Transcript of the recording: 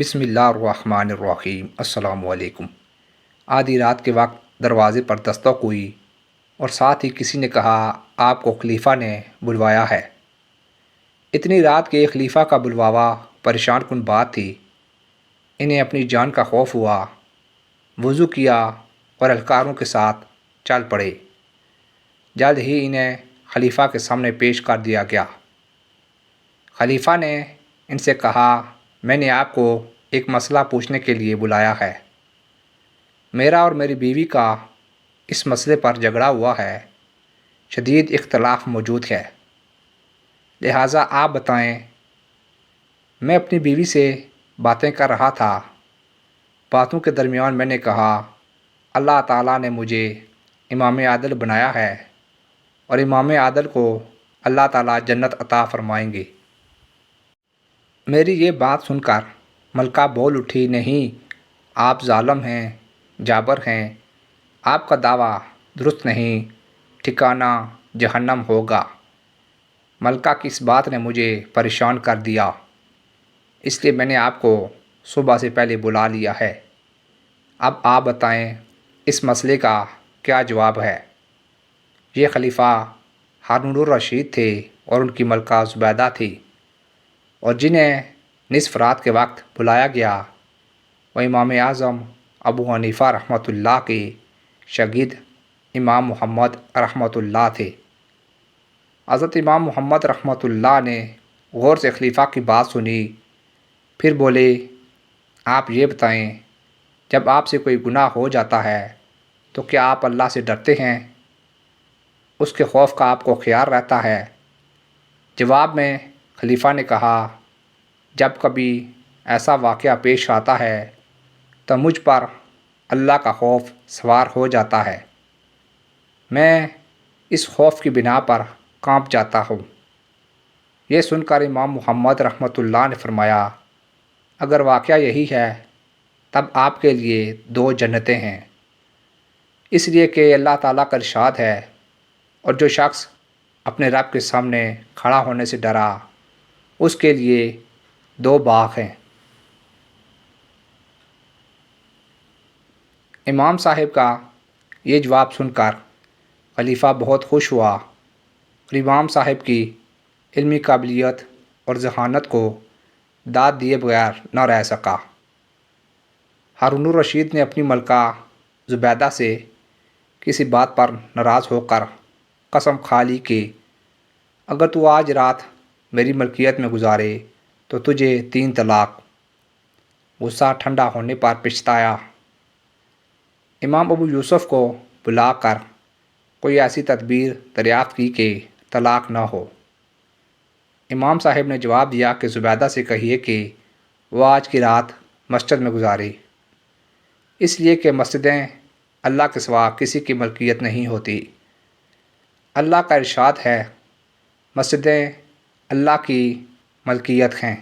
بسم اللہ الرحمن الرحیم۔ السلام علیکم۔ آدھی رات کے وقت دروازے پر دستک ہوئی اور ساتھ ہی کسی نے کہا آپ کو خلیفہ نے بلوایا ہے۔ اتنی رات کے خلیفہ کا بلواوا پریشان کن بات تھی۔ انہیں اپنی جان کا خوف ہوا، وضو کیا اور اہلکاروں کے ساتھ چل پڑے۔ جلد ہی انہیں خلیفہ کے سامنے پیش کر دیا گیا۔ خلیفہ نے ان سے کہا میں نے آپ کو ایک مسئلہ پوچھنے کے لیے بلایا ہے۔ میرا اور میری بیوی کا اس مسئلے پر جھگڑا ہوا ہے، شدید اختلاف موجود ہے، لہٰذا آپ بتائیں۔ میں اپنی بیوی سے باتیں کر رہا تھا، باتوں کے درمیان میں نے کہا اللہ تعالیٰ نے مجھے امام عادل بنایا ہے اور امام عادل کو اللہ تعالیٰ جنت عطا فرمائیں گے۔ میری یہ بات سن کر ملکہ بول اٹھی نہیں، آپ ظالم ہیں، جابر ہیں، آپ کا دعویٰ درست نہیں، ٹھکانہ جہنم ہوگا۔ ملکہ کی اس بات نے مجھے پریشان کر دیا، اس لیے میں نے آپ کو صبح سے پہلے بلا لیا ہے۔ اب آپ بتائیں اس مسئلے کا کیا جواب ہے؟ یہ خلیفہ ہارون الرشید تھے اور ان کی ملکہ زبیدہ تھی، اور جنہیں نصف رات کے وقت بلایا گیا وہ امام اعظم ابو حنیفہ رحمۃ اللہ کے شاگرد امام محمد رحمۃ اللہ تھے۔ حضرت امام محمد رحمۃ اللہ نے غور سے خلیفہ کی بات سنی، پھر بولے آپ یہ بتائیں جب آپ سے کوئی گناہ ہو جاتا ہے تو کیا آپ اللہ سے ڈرتے ہیں؟ اس کے خوف کا آپ کو خیال رہتا ہے؟ جواب میں خلیفہ نے کہا جب کبھی ایسا واقعہ پیش آتا ہے تو مجھ پر اللہ کا خوف سوار ہو جاتا ہے، میں اس خوف کی بنا پر کانپ جاتا ہوں۔ یہ سن کر امام محمد رحمۃ اللہ نے فرمایا اگر واقعہ یہی ہے تب آپ کے لیے 2 جنتیں ہیں، اس لیے کہ اللہ تعالیٰ کا ارشاد ہے اور جو شخص اپنے رب کے سامنے کھڑا ہونے سے ڈرا اس کے لیے 2 باغ ہیں۔ امام صاحب کا یہ جواب سن کر خلیفہ بہت خوش ہوا اور امام صاحب کی علمی قابلیت اور ذہانت کو داد دیے بغیر نہ رہ سکا۔ ہارون الرشید نے اپنی ملکہ زبیدہ سے کسی بات پر ناراض ہو کر قسم کھا لی کہ اگر تو آج رات میری ملکیت میں گزارے تو تجھے 3 طلاق۔ غصہ ٹھنڈا ہونے پر پچھتایا۔ امام ابو یوسف کو بلا کر کوئی ایسی تدبیر دریافت کی کہ طلاق نہ ہو۔ امام صاحب نے جواب دیا کہ زبیدہ سے کہیے کہ وہ آج کی رات مسجد میں گزارے، اس لیے کہ مسجدیں اللہ کے سوا کسی کی ملکیت نہیں ہوتی۔ اللہ کا ارشاد ہے مسجدیں اللہ کی ملکیت ہیں۔